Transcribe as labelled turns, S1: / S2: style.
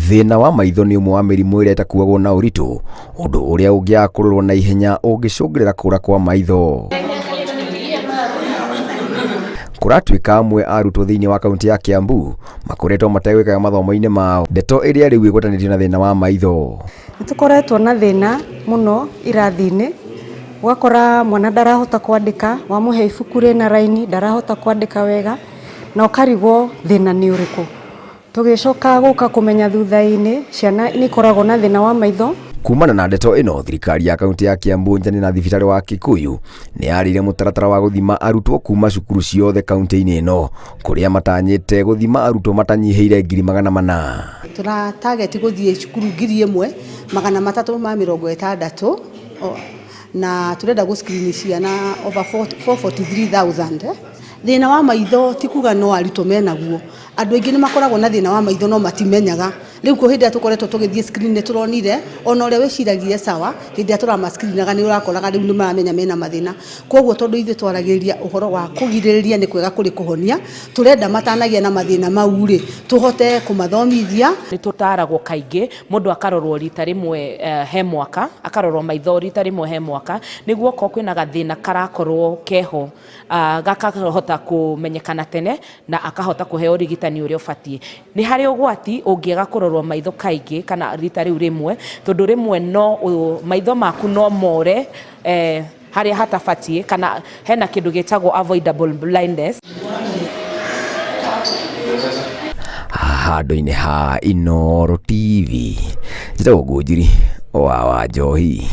S1: Thina wa maitho ni umwe wa mĩrimũ ĩrĩa ĩtakuagwo na ũritũ, ũndũ ũrĩa ũngĩaga kũrorwo na ihenya ũngĩcũngĩrĩra kũra kwa maitho. Kũratuĩka amwe arutwo thĩinĩ wa kaunti ya Kiambu makoretwo mategwĩkaga mathomo-inĩ mao, ndeto ĩrĩa rĩu ĩgwatanĩtio na thĩna wa maitho.
S2: Nĩtũkoretwo na thĩna mũno irathi-inĩ, ũgakora mwana ndarahota kwandĩka, wamũhe ibuku rĩna raini ndarahota kwandĩka wega, na ũkarigwo thĩna nĩ ũrĩkũ. Tũgĩcoka gũka kũmenya thutha-inĩ ciana nĩikoragwo na thĩna wa maitho.
S1: Kumana na ndeto ĩno, thirikari ya kaunti ya Kiambu njane na thibitarĩ wa Kikuyu nĩyarĩire mũtaratara wa gũthima arutwo kuma cukuru ciothe kaunti-inĩ ĩno, kũrĩa matanyĩte gũthima arutwo matanyihĩire 400,000.
S3: Tuna target gũthiĩ cukuru 1,360 na turenda gũscreen ciana over 443,000. Thĩna wa maitho ti kuga no aritwo menaguo, andũ aingĩ nĩ makoragwo na thĩna wa maitho no matimenyaga. Rĩu ko hĩndĩ tũkoretwo tũgĩthiĩ screen nĩ tũronire ona ũrĩa wĩciragia sawa, hĩndĩ tũramascreenaga nĩ ũrakoraga rĩu nĩ maramenya mena mathĩna. Koguo tondũ ithuĩ twaragĩrĩria ũhoro wa kũgirĩrĩria nĩ kwega kũrĩ kũhonia, turenda matanagia na mathĩna mau rĩ tũhote kũmathomithia.
S4: Nĩ tũtaragwo kaingĩ mũndũ akarorwo rita rĩmwe he mwaka, akarorwo maitho rita rĩmwe he mwaka, nĩguo okorwo kwĩna gathĩna karakorwo keho gakahota kũmenyekana tene na akahota kũheo ũrigitani ũrĩa ũbatiĩ. Nĩ harĩ ũgwati ũngĩaga kũrorwo maitho kaingĩ kana rita rĩu rĩmwe, tondũ rĩmwe no maitho maku no more harĩa hatabatiĩ, kana hena kĩndũ gĩtagwo avoidable blindness.
S1: Handũ-inĩ ha Inooro TV, njĩtagwo Ngũnjiri wa Wanjohi.